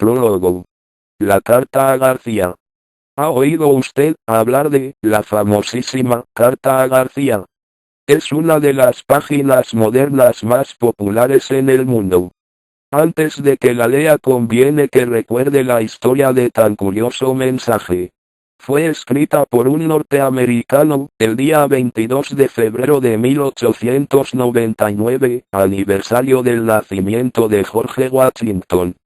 Prólogo. La carta a García. ¿Ha oído usted hablar de la famosísima Carta a García? Es una de las páginas modernas más populares en el mundo. Antes de que la lea conviene que recuerde la historia de tan curioso mensaje. Fue escrita por un norteamericano, el día 22 de febrero de 1899, aniversario del nacimiento de George Washington.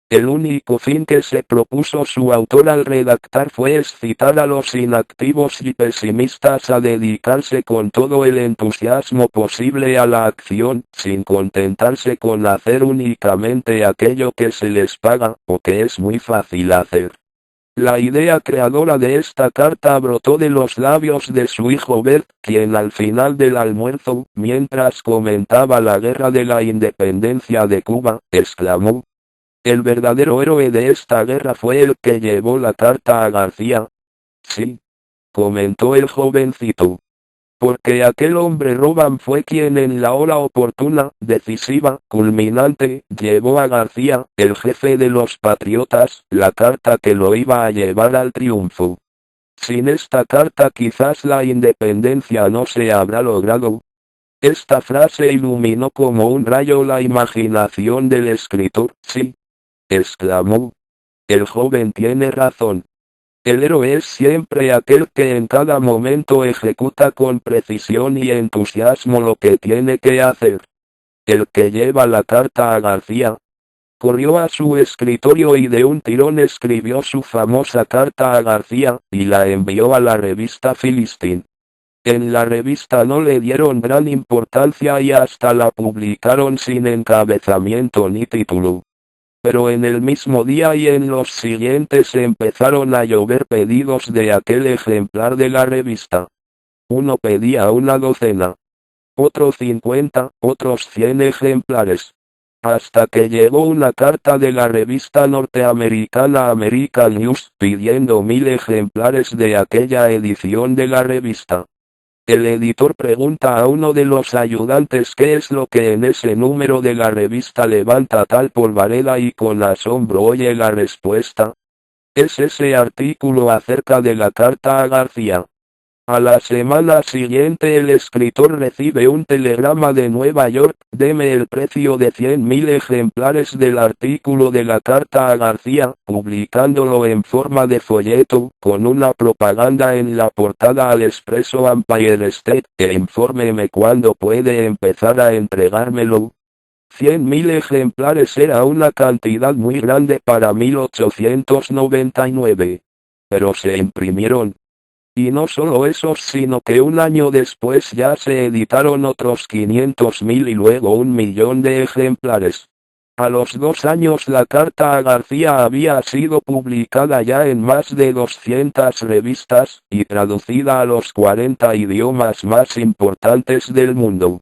El único fin que se propuso su autor al redactar fue excitar a los inactivos y pesimistas a dedicarse con todo el entusiasmo posible a la acción, sin contentarse con hacer únicamente aquello que se les paga, o que es muy fácil hacer. La idea creadora de esta carta brotó de los labios de su hijo Bert, quien al final del almuerzo, mientras comentaba la guerra de la independencia de Cuba, exclamó: "El verdadero héroe de esta guerra fue el que llevó la carta a García". "Sí", comentó el jovencito. "Porque aquel hombre Roban fue quien en la hora oportuna, decisiva, culminante, llevó a García, el jefe de los patriotas, la carta que lo iba a llevar al triunfo. Sin esta carta quizás la independencia no se habrá logrado". Esta frase iluminó como un rayo la imaginación del escritor. "Sí", exclamó. "El joven tiene razón. El héroe es siempre aquel que en cada momento ejecuta con precisión y entusiasmo lo que tiene que hacer". El que lleva la carta a García corrió a su escritorio y de un tirón escribió su famosa carta a García, y la envió a la revista Filistín. En la revista no le dieron gran importancia y hasta la publicaron sin encabezamiento ni título. Pero en el mismo día y en los siguientes empezaron a llover pedidos de aquel ejemplar de la revista. Uno pedía una docena, otro 50, otros 100 ejemplares. Hasta que llegó una carta de la revista norteamericana American News pidiendo 1000 ejemplares de aquella edición de la revista. El editor pregunta a uno de los ayudantes qué es lo que en ese número de la revista levanta tal polvareda y con asombro oye la respuesta: "Es ese artículo acerca de la carta a García". A la semana siguiente el escritor recibe un telegrama de Nueva York: "Deme el precio de 100.000 ejemplares del artículo de la carta a García", publicándolo en forma de folleto, con una propaganda en la portada al expreso Empire State, e infórmeme cuándo puede empezar a entregármelo. 100.000 ejemplares era una cantidad muy grande para 1899. Pero se imprimieron. Y no solo esos, sino que un año después ya se editaron otros 500.000 y luego 1.000.000 de ejemplares. A los 2 años la carta a García había sido publicada ya en más de 200 revistas, y traducida a los 40 idiomas más importantes del mundo.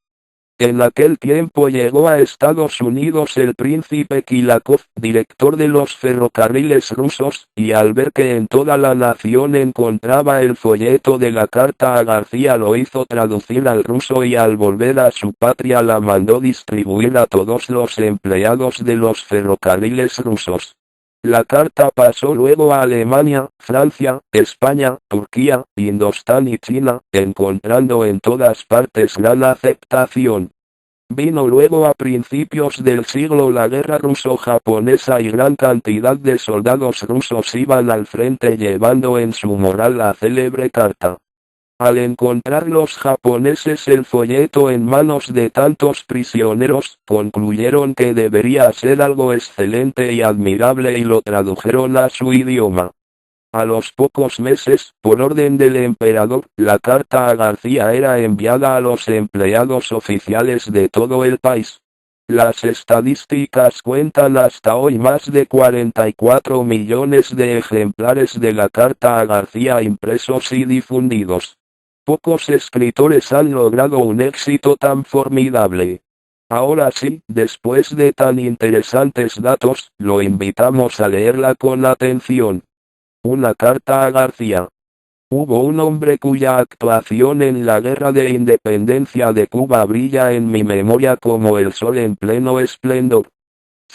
En aquel tiempo llegó a Estados Unidos el príncipe Kilakov, director de los ferrocarriles rusos, y al ver que en toda la nación encontraba el folleto de la carta a García lo hizo traducir al ruso y al volver a su patria la mandó distribuir a todos los empleados de los ferrocarriles rusos. La carta pasó luego a Alemania, Francia, España, Turquía, Indostán y China, encontrando en todas partes gran aceptación. Vino luego a principios del siglo la guerra ruso-japonesa y gran cantidad de soldados rusos iban al frente llevando en su moral la célebre carta. Al encontrar los japoneses el folleto en manos de tantos prisioneros, concluyeron que debería ser algo excelente y admirable y lo tradujeron a su idioma. A los pocos meses, por orden del emperador, la carta a García era enviada a los empleados oficiales de todo el país. Las estadísticas cuentan hasta hoy más de 44 millones de ejemplares de la carta a García impresos y difundidos. Pocos escritores han logrado un éxito tan formidable. Ahora sí, después de tan interesantes datos, lo invitamos a leerla con atención. Una carta a García. Hubo un hombre cuya actuación en la Guerra de Independencia de Cuba brilla en mi memoria como el sol en pleno esplendor.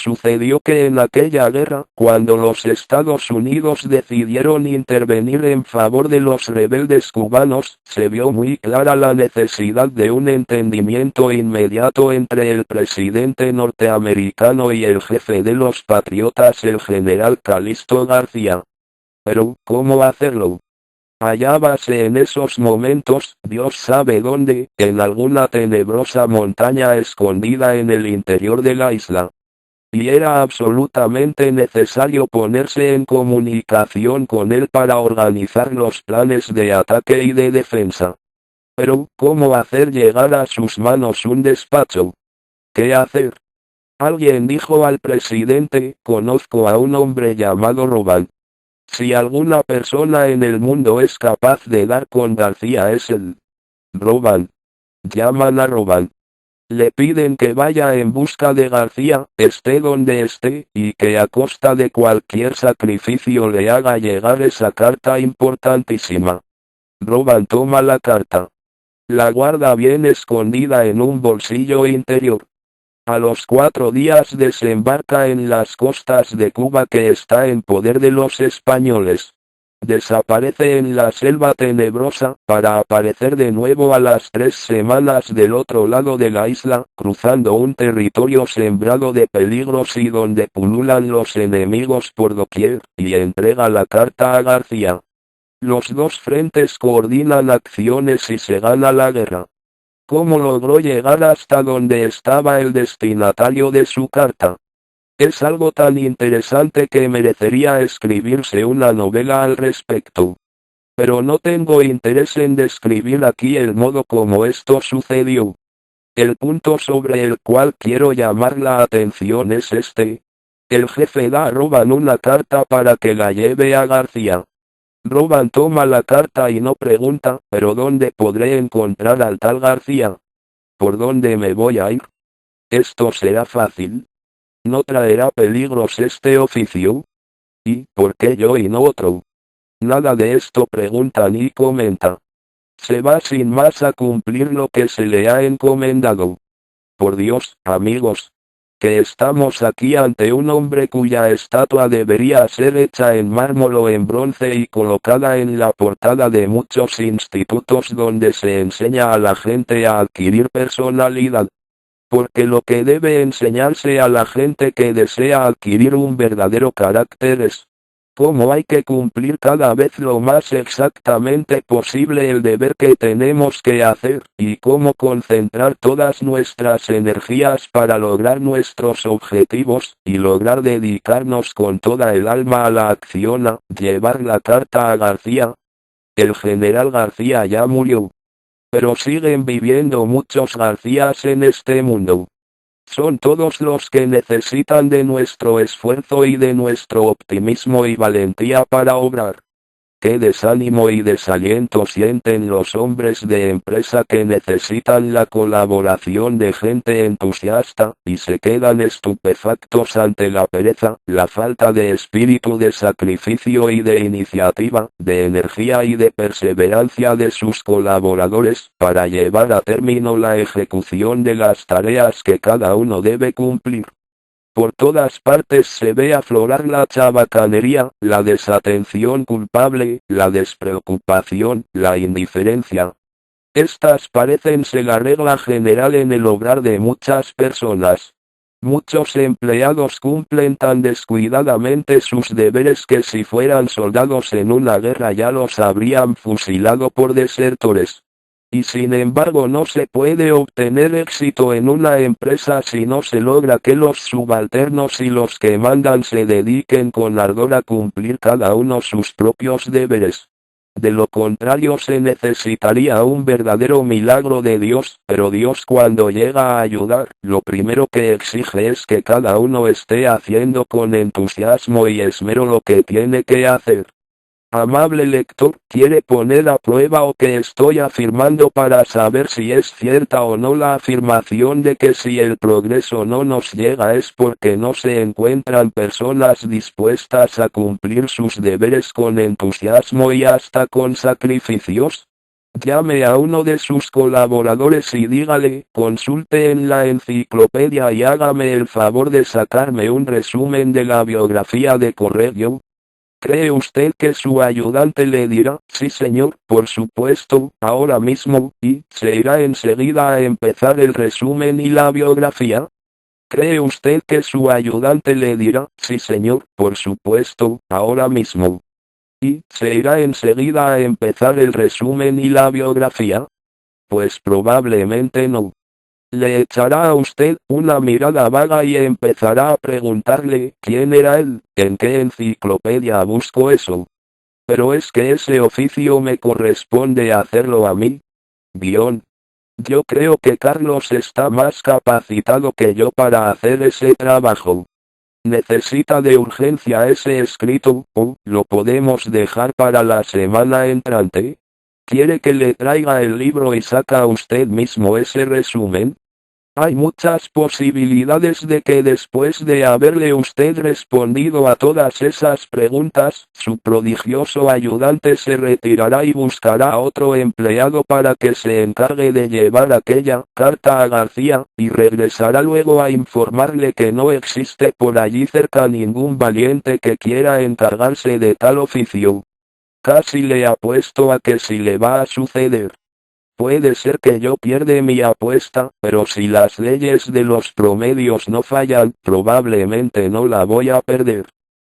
Sucedió que en aquella guerra, cuando los Estados Unidos decidieron intervenir en favor de los rebeldes cubanos, se vio muy clara la necesidad de un entendimiento inmediato entre el presidente norteamericano y el jefe de los patriotas, el general Calixto García. Pero, ¿cómo hacerlo? Hallábase en esos momentos, Dios sabe dónde, en alguna tenebrosa montaña escondida en el interior de la isla. Y era absolutamente necesario ponerse en comunicación con él para organizar los planes de ataque y de defensa. Pero, ¿cómo hacer llegar a sus manos un despacho? ¿Qué hacer? Alguien dijo al presidente: conozco a un hombre llamado Roban. Si alguna persona en el mundo es capaz de dar con García es él. Roban. Llaman a Roban. Le piden que vaya en busca de García, esté donde esté, y que a costa de cualquier sacrificio le haga llegar esa carta importantísima. Roban toma la carta. La guarda bien escondida en un bolsillo interior. A los 4 días desembarca en las costas de Cuba, que está en poder de los españoles. Desaparece en la selva tenebrosa, para aparecer de nuevo a las 3 semanas del otro lado de la isla, cruzando un territorio sembrado de peligros y donde pululan los enemigos por doquier, y entrega la carta a García. Los dos frentes coordinan acciones y se gana la guerra. ¿Cómo logró llegar hasta donde estaba el destinatario de su carta? Es algo tan interesante que merecería escribirse una novela al respecto. Pero no tengo interés en describir aquí el modo como esto sucedió. El punto sobre el cual quiero llamar la atención es este. El jefe da a Roban una carta para que la lleve a García. Roban toma la carta y no pregunta: ¿pero dónde podré encontrar al tal García? ¿Por dónde me voy a ir? Esto será fácil. ¿No traerá peligros este oficio? ¿Y por qué yo y no otro? Nada de esto pregunta ni comenta. Se va sin más a cumplir lo que se le ha encomendado. Por Dios, amigos, que estamos aquí ante un hombre cuya estatua debería ser hecha en mármol o en bronce y colocada en la portada de muchos institutos donde se enseña a la gente a adquirir personalidad. Porque lo que debe enseñarse a la gente que desea adquirir un verdadero carácter es cómo hay que cumplir cada vez lo más exactamente posible el deber que tenemos que hacer, y cómo concentrar todas nuestras energías para lograr nuestros objetivos, y lograr dedicarnos con toda el alma a la acción, a llevar la carta a García. El general García ya murió. Pero siguen viviendo muchos Garcías en este mundo. Son todos los que necesitan de nuestro esfuerzo y de nuestro optimismo y valentía para obrar. Qué desánimo y desaliento sienten los hombres de empresa que necesitan la colaboración de gente entusiasta, y se quedan estupefactos ante la pereza, la falta de espíritu de sacrificio y de iniciativa, de energía y de perseverancia de sus colaboradores, para llevar a término la ejecución de las tareas que cada uno debe cumplir. Por todas partes se ve aflorar la chabacanería, la desatención culpable, la despreocupación, la indiferencia. Estas parecen ser la regla general en el obrar de muchas personas. Muchos empleados cumplen tan descuidadamente sus deberes que si fueran soldados en una guerra ya los habrían fusilado por desertores. Y sin embargo no se puede obtener éxito en una empresa si no se logra que los subalternos y los que mandan se dediquen con ardor a cumplir cada uno sus propios deberes. De lo contrario se necesitaría un verdadero milagro de Dios, pero Dios cuando llega a ayudar, lo primero que exige es que cada uno esté haciendo con entusiasmo y esmero lo que tiene que hacer. Amable lector, ¿quiere poner a prueba o que estoy afirmando para saber si es cierta o no la afirmación de que si el progreso no nos llega es porque no se encuentran personas dispuestas a cumplir sus deberes con entusiasmo y hasta con sacrificios? Llame a uno de sus colaboradores y dígale, consulte en la enciclopedia y hágame el favor de sacarme un resumen de la biografía de Correggio. ¿Cree usted que su ayudante le dirá, sí señor, por supuesto, ahora mismo, y se irá enseguida a empezar el resumen y la biografía? ¿Cree usted que su ayudante le dirá, sí señor, por supuesto, ahora mismo, y se irá enseguida a empezar el resumen y la biografía? Pues probablemente no. Le echará a usted una mirada vaga y empezará a preguntarle quién era él, en qué enciclopedia busco eso. Pero es que ese oficio me corresponde hacerlo a mí. Guión. Yo creo que Carlos está más capacitado que yo para hacer ese trabajo. ¿Necesita de urgencia ese escrito, o lo podemos dejar para la semana entrante? ¿Quiere que le traiga el libro y saca usted mismo ese resumen? Hay muchas posibilidades de que después de haberle usted respondido a todas esas preguntas, su prodigioso ayudante se retirará y buscará a otro empleado para que se encargue de llevar aquella carta a García, y regresará luego a informarle que no existe por allí cerca ningún valiente que quiera encargarse de tal oficio. Casi le apuesto a que si le va a suceder. Puede ser que yo pierda mi apuesta, pero si las leyes de los promedios no fallan, probablemente no la voy a perder.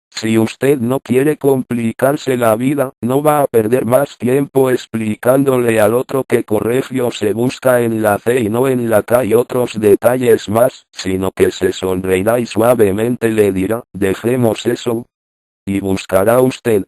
Si usted no quiere complicarse la vida, no va a perder más tiempo explicándole al otro que Correggio se busca en la C y no en la K y otros detalles más, sino que se sonreirá y suavemente le dirá, dejemos eso. Y buscará usted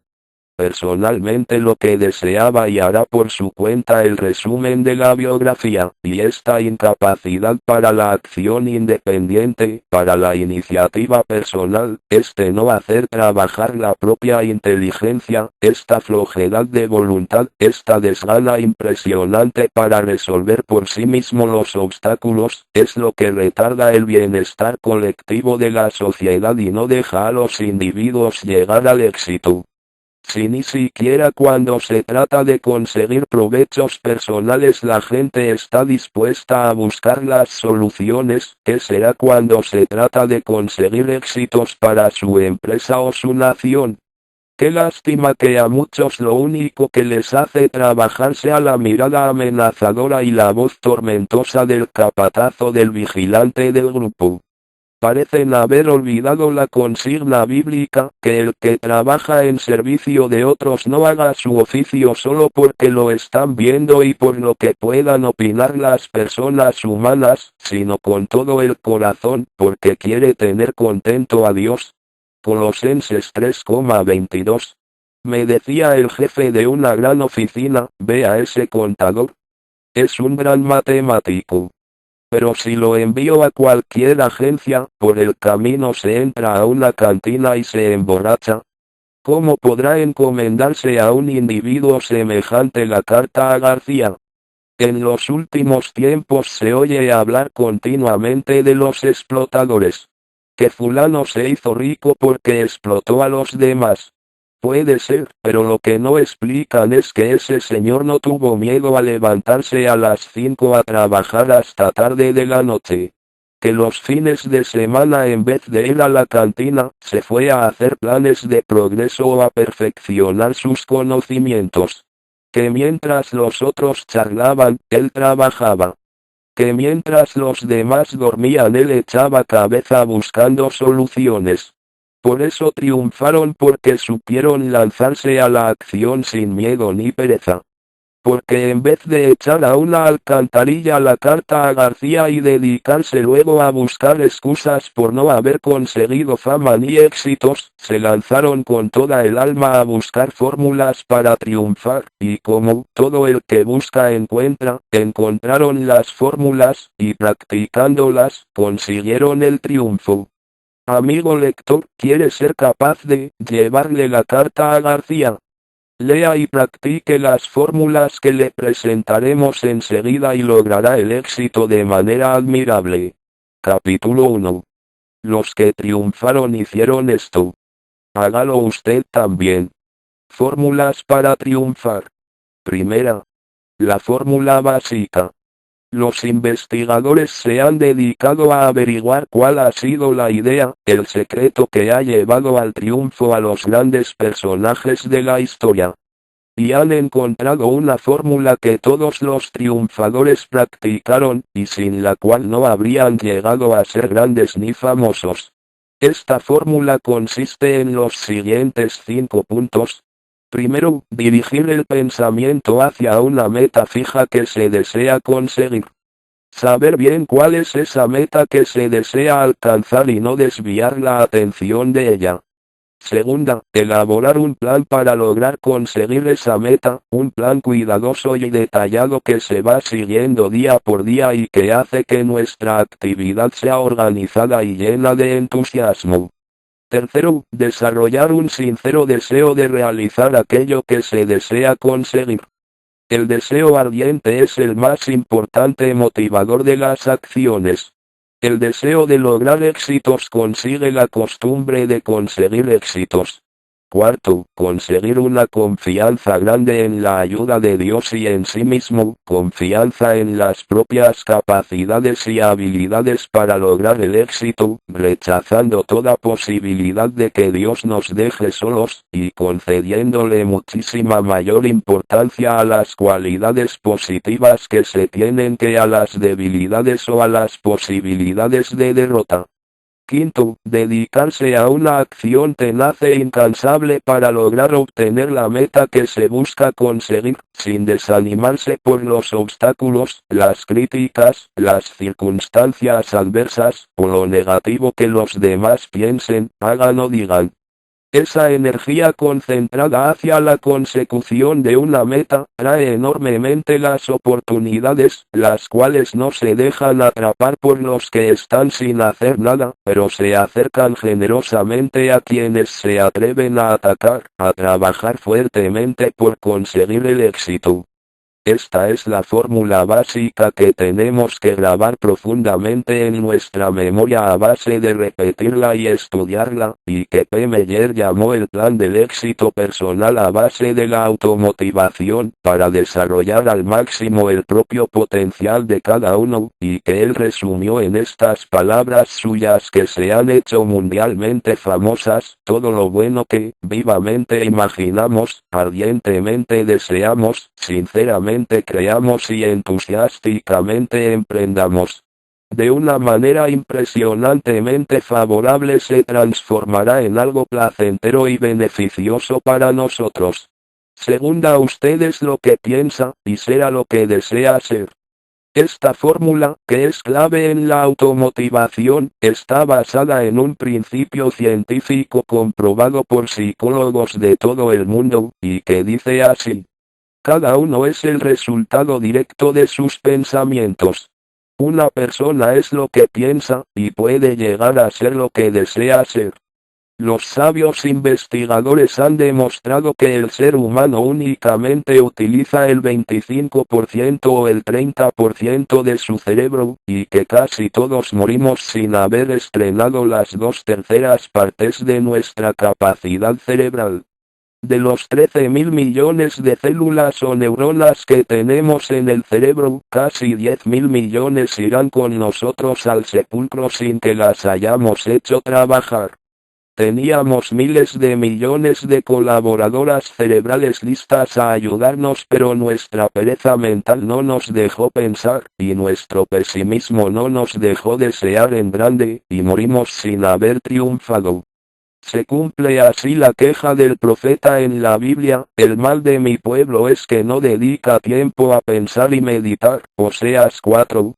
personalmente lo que deseaba y hará por su cuenta el resumen de la biografía, y esta incapacidad para la acción independiente, para la iniciativa personal, este no hacer trabajar la propia inteligencia, esta flojedad de voluntad, esta desgana impresionante para resolver por sí mismo los obstáculos, es lo que retarda el bienestar colectivo de la sociedad y no deja a los individuos llegar al éxito. Si ni siquiera cuando se trata de conseguir provechos personales la gente está dispuesta a buscar las soluciones, ¿qué será cuando se trata de conseguir éxitos para su empresa o su nación? Qué lástima que a muchos lo único que les hace trabajar sea la mirada amenazadora y la voz tormentosa del capataz o del vigilante del grupo. Parecen haber olvidado la consigna bíblica, que el que trabaja en servicio de otros no haga su oficio solo porque lo están viendo y por lo que puedan opinar las personas humanas, sino con todo el corazón, porque quiere tener contento a Dios. Colosenses 3,22. Me decía el jefe de una gran oficina, ve a ese contador. Es un gran matemático. Pero si lo envío a cualquier agencia, por el camino se entra a una cantina y se emborracha. ¿Cómo podrá encomendarse a un individuo semejante la carta a García? En los últimos tiempos se oye hablar continuamente de los explotadores. Que fulano se hizo rico porque explotó a los demás. Puede ser, pero lo que no explican es que ese señor no tuvo miedo a levantarse a las 5 a trabajar hasta tarde de la noche. Que los fines de semana en vez de ir a la cantina, se fue a hacer planes de progreso o a perfeccionar sus conocimientos. Que mientras los otros charlaban, él trabajaba. Que mientras los demás dormían él echaba cabeza buscando soluciones. Por eso triunfaron porque supieron lanzarse a la acción sin miedo ni pereza. Porque en vez de echar a una alcantarilla la carta a García y dedicarse luego a buscar excusas por no haber conseguido fama ni éxitos, se lanzaron con toda el alma a buscar fórmulas para triunfar, y como todo el que busca encuentra, encontraron las fórmulas, y practicándolas, consiguieron el triunfo. Amigo lector, ¿quiere ser capaz de llevarle la carta a García? Lea y practique las fórmulas que le presentaremos enseguida y logrará el éxito de manera admirable. Capítulo 1. Los que triunfaron hicieron esto. Hágalo usted también. Fórmulas para triunfar. Primera. la fórmula básica. Los investigadores se han dedicado a averiguar cuál ha sido la idea, el secreto que ha llevado al triunfo a los grandes personajes de la historia. Y han encontrado una fórmula que todos los triunfadores practicaron, y sin la cual no habrían llegado a ser grandes ni famosos. Esta fórmula consiste en los siguientes 5 puntos. Primero, dirigir el pensamiento hacia una meta fija que se desea conseguir. Saber bien cuál es esa meta que se desea alcanzar y no desviar la atención de ella. Segunda, elaborar un plan para lograr conseguir esa meta, un plan cuidadoso y detallado que se va siguiendo día por día y que hace que nuestra actividad sea organizada y llena de entusiasmo. Tercero, desarrollar un sincero deseo de realizar aquello que se desea conseguir. El deseo ardiente es el más importante motivador de las acciones. El deseo de lograr éxitos consigue la costumbre de conseguir éxitos. Cuarto, conseguir una confianza grande en la ayuda de Dios y en sí mismo, confianza en las propias capacidades y habilidades para lograr el éxito, rechazando toda posibilidad de que Dios nos deje solos, y concediéndole muchísima mayor importancia a las cualidades positivas que se tienen que a las debilidades o a las posibilidades de derrota. Quinto, dedicarse a una acción tenaz e incansable para lograr obtener la meta que se busca conseguir, sin desanimarse por los obstáculos, las críticas, las circunstancias adversas, o lo negativo que los demás piensen, hagan o digan. Esa energía concentrada hacia la consecución de una meta, trae enormemente las oportunidades, las cuales no se dejan atrapar por los que están sin hacer nada, pero se acercan generosamente a quienes se atreven a atacar, a trabajar fuertemente por conseguir el éxito. Esta es la fórmula básica que tenemos que grabar profundamente en nuestra memoria a base de repetirla y estudiarla, y que P. Meyer llamó el plan del éxito personal a base de la automotivación, para desarrollar al máximo el propio potencial de cada uno, y que él resumió en estas palabras suyas que se han hecho mundialmente famosas: todo lo bueno que, vivamente imaginamos, ardientemente deseamos, sinceramente creamos y entusiásticamente emprendamos, de una manera impresionantemente favorable se transformará en algo placentero y beneficioso para nosotros. Según a ustedes lo que piensa, y será lo que desea ser. Esta fórmula, que es clave en la automotivación, está basada en un principio científico comprobado por psicólogos de todo el mundo, y que dice así: cada uno es el resultado directo de sus pensamientos. Una persona es lo que piensa, y puede llegar a ser lo que desea ser. Los sabios investigadores han demostrado que el ser humano únicamente utiliza el 25% o el 30% de su cerebro, y que casi todos morimos sin haber estrenado las 2/3 partes de nuestra capacidad cerebral. De los 13.000 millones de células o neuronas que tenemos en el cerebro, casi 10.000 millones irán con nosotros al sepulcro sin que las hayamos hecho trabajar. Teníamos miles de millones de colaboradoras cerebrales listas a ayudarnos, pero nuestra pereza mental no nos dejó pensar, y nuestro pesimismo no nos dejó desear en grande, y morimos sin haber triunfado. Se cumple así la queja del profeta en la Biblia: el mal de mi pueblo es que no dedica tiempo a pensar y meditar. Oseas 4.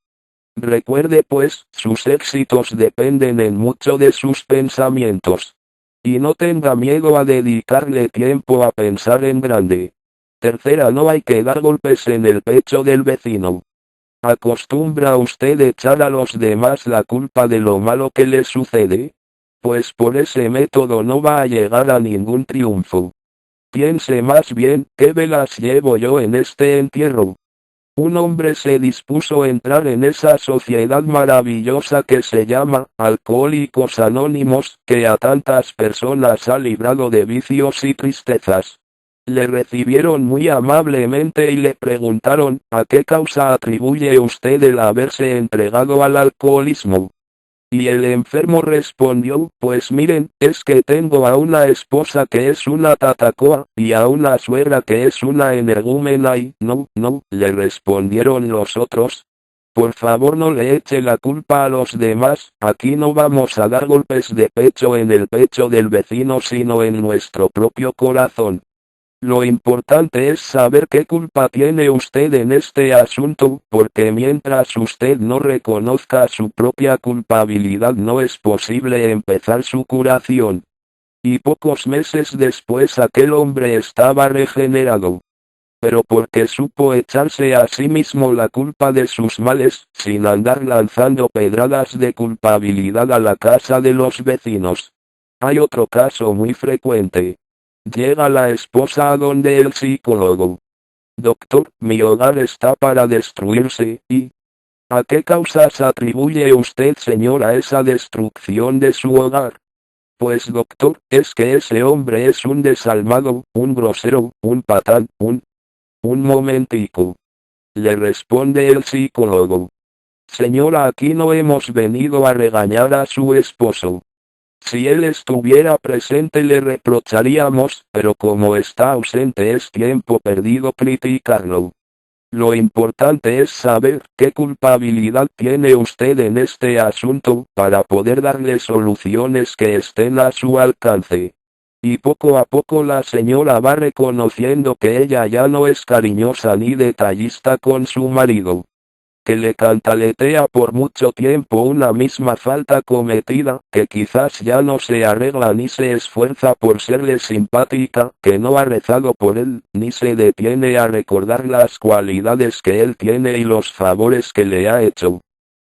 Recuerde pues, sus éxitos dependen en mucho de sus pensamientos. Y no tenga miedo a dedicarle tiempo a pensar en grande. Tercera, no hay que dar golpes en el pecho del vecino. ¿Acostumbra usted echar a los demás la culpa de lo malo que les sucede? Pues por ese método no va a llegar a ningún triunfo. Piense más bien: ¿qué velas llevo yo en este entierro? Un hombre se dispuso a entrar en esa sociedad maravillosa que se llama Alcohólicos Anónimos, que a tantas personas ha librado de vicios y tristezas. Le recibieron muy amablemente y le preguntaron, ¿a qué causa atribuye usted el haberse entregado al alcoholismo? Y el enfermo respondió, pues miren, es que tengo a una esposa que es una tatacoa, y a una suegra que es una energúmena y, no, le respondieron los otros. Por favor no le eche la culpa a los demás, aquí no vamos a dar golpes de pecho en el pecho del vecino sino en nuestro propio corazón. Lo importante es saber qué culpa tiene usted en este asunto, porque mientras usted no reconozca su propia culpabilidad no es posible empezar su curación. Y pocos meses después aquel hombre estaba regenerado. Pero porque supo echarse a sí mismo la culpa de sus males, sin andar lanzando pedradas de culpabilidad a la casa de los vecinos. Hay otro caso muy frecuente. Llega la esposa a donde el psicólogo. Doctor, mi hogar está para destruirse, y ¿a qué causas atribuye usted, señor, a esa destrucción de su hogar? Pues doctor, es que ese hombre es un desalmado, un grosero, un patán, un momentico. Le responde el psicólogo. Señora, aquí no hemos venido a regañar a su esposo. Si él estuviera presente le reprocharíamos, pero como está ausente es tiempo perdido criticarlo. Lo importante es saber qué culpabilidad tiene usted en este asunto, para poder darle soluciones que estén a su alcance. Y poco a poco la señora va reconociendo que ella ya no es cariñosa ni detallista con su marido, que le cantaletea por mucho tiempo una misma falta cometida, que quizás ya no se arregla ni se esfuerza por serle simpática, que no ha rezado por él, ni se detiene a recordar las cualidades que él tiene y los favores que le ha hecho.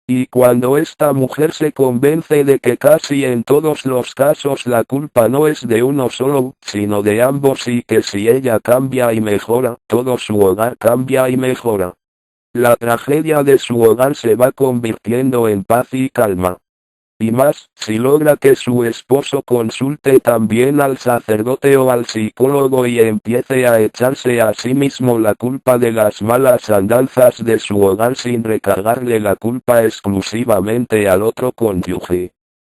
Y cuando esta mujer se convence de que casi en todos los casos la culpa no es de uno solo, sino de ambos y que si ella cambia y mejora, todo su hogar cambia y mejora. La tragedia de su hogar se va convirtiendo en paz y calma. Y más, si logra que su esposo consulte también al sacerdote o al psicólogo y empiece a echarse a sí mismo la culpa de las malas andanzas de su hogar sin recargarle la culpa exclusivamente al otro cónyuge.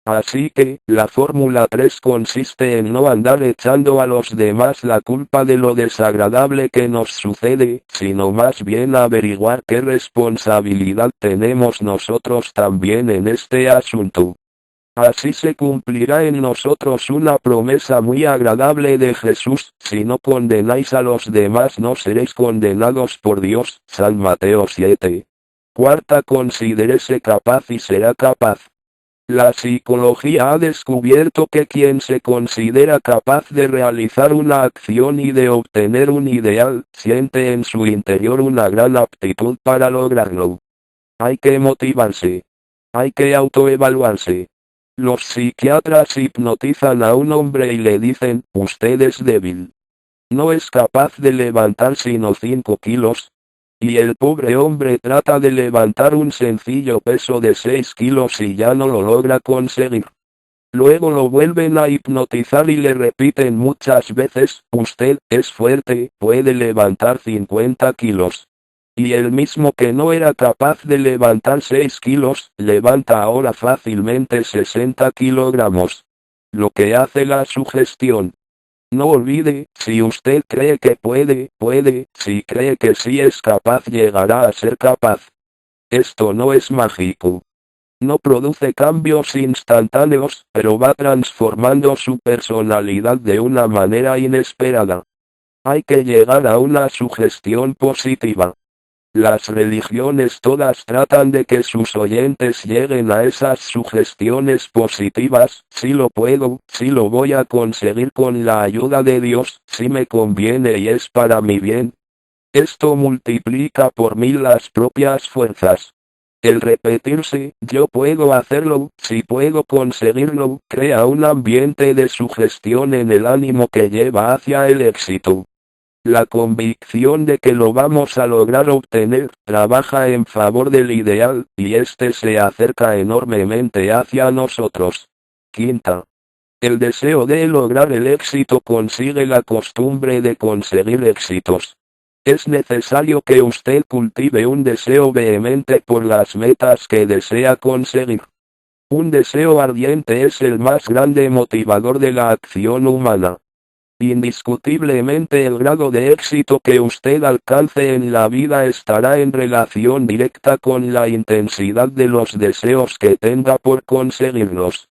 Así que, la fórmula 3 consiste en no andar echando a los demás la culpa de lo desagradable que nos sucede, sino más bien averiguar qué responsabilidad tenemos nosotros también en este asunto. Así se cumplirá en nosotros una promesa muy agradable de Jesús: si no condenáis a los demás no seréis condenados por Dios. San Mateo 7. Cuarta, considérese capaz y será capaz. La psicología ha descubierto que quien se considera capaz de realizar una acción y de obtener un ideal, siente en su interior una gran aptitud para lograrlo. Hay que motivarse. Hay que autoevaluarse. Los psiquiatras hipnotizan a un hombre y le dicen, usted es débil. No es capaz de levantar sino 5 kilos. Y el pobre hombre trata de levantar un sencillo peso de 6 kilos y ya no lo logra conseguir. Luego lo vuelven a hipnotizar y le repiten muchas veces, usted es fuerte, puede levantar 50 kilos. Y el mismo que no era capaz de levantar 6 kilos, levanta ahora fácilmente 60 kilogramos. Lo que hace la sugestión. No olvide, si usted cree que puede, si cree que sí es capaz llegará a ser capaz. Esto no es mágico. No produce cambios instantáneos, pero va transformando su personalidad de una manera inesperada. Hay que llegar a una sugestión positiva. Las religiones todas tratan de que sus oyentes lleguen a esas sugestiones positivas: si lo puedo, si lo voy a conseguir con la ayuda de Dios, si me conviene y es para mi bien. Esto multiplica por 1000 las propias fuerzas. El repetirse, yo puedo hacerlo, si puedo conseguirlo, crea un ambiente de sugestión en el ánimo que lleva hacia el éxito. La convicción de que lo vamos a lograr obtener, trabaja en favor del ideal, y este se acerca enormemente hacia nosotros. Quinta. El deseo de lograr el éxito consigue la costumbre de conseguir éxitos. Es necesario que usted cultive un deseo vehemente por las metas que desea conseguir. Un deseo ardiente es el más grande motivador de la acción humana. Indiscutiblemente el grado de éxito que usted alcance en la vida estará en relación directa con la intensidad de los deseos que tenga por conseguirlos.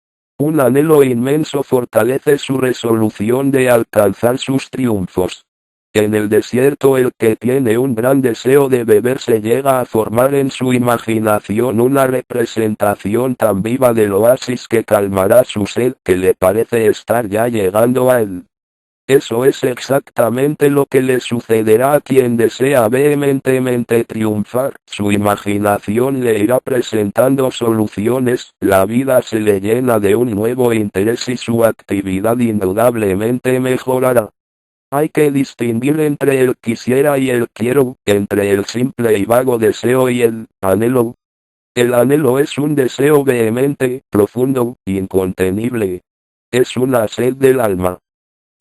Un anhelo inmenso fortalece su resolución de alcanzar sus triunfos. En el desierto el que tiene un gran deseo de beber se llega a formar en su imaginación una representación tan viva del oasis que calmará su sed que le parece estar ya llegando a él. Eso es exactamente lo que le sucederá a quien desea vehementemente triunfar. Su imaginación le irá presentando soluciones, la vida se le llena de un nuevo interés y su actividad indudablemente mejorará. Hay que distinguir entre el quisiera y el quiero, entre el simple y vago deseo y el anhelo. El anhelo es un deseo vehemente, profundo, incontenible. Es una sed del alma.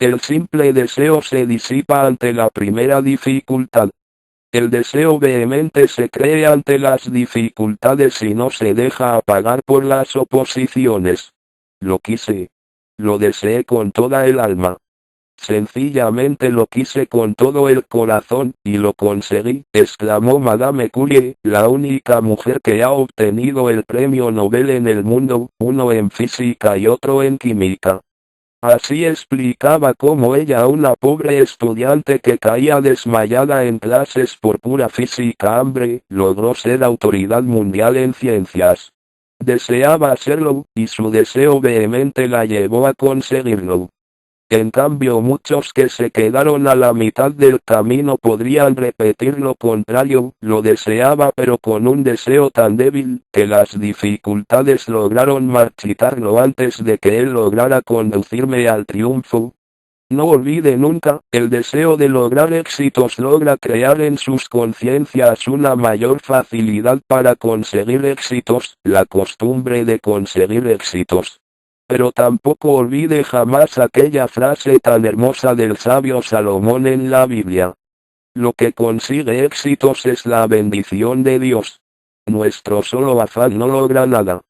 El simple deseo se disipa ante la primera dificultad. El deseo vehemente se cree ante las dificultades y no se deja apagar por las oposiciones. Lo quise. Lo deseé con toda el alma. Sencillamente lo quise con todo el corazón, y lo conseguí, exclamó Madame Curie, la única mujer que ha obtenido el premio Nobel en el mundo, uno en física y otro en química. Así explicaba cómo ella, una pobre estudiante que caía desmayada en clases por pura física hambre, logró ser autoridad mundial en ciencias. Deseaba hacerlo, y su deseo vehemente la llevó a conseguirlo. En cambio muchos que se quedaron a la mitad del camino podrían repetir lo contrario, lo deseaba pero con un deseo tan débil, que las dificultades lograron marchitarlo antes de que él lograra conducirme al triunfo. No olvide nunca, el deseo de lograr éxitos logra crear en sus conciencias una mayor facilidad para conseguir éxitos, la costumbre de conseguir éxitos. Pero tampoco olvide jamás aquella frase tan hermosa del sabio Salomón en la Biblia. Lo que consigue éxitos es la bendición de Dios. Nuestro solo afán no logra nada.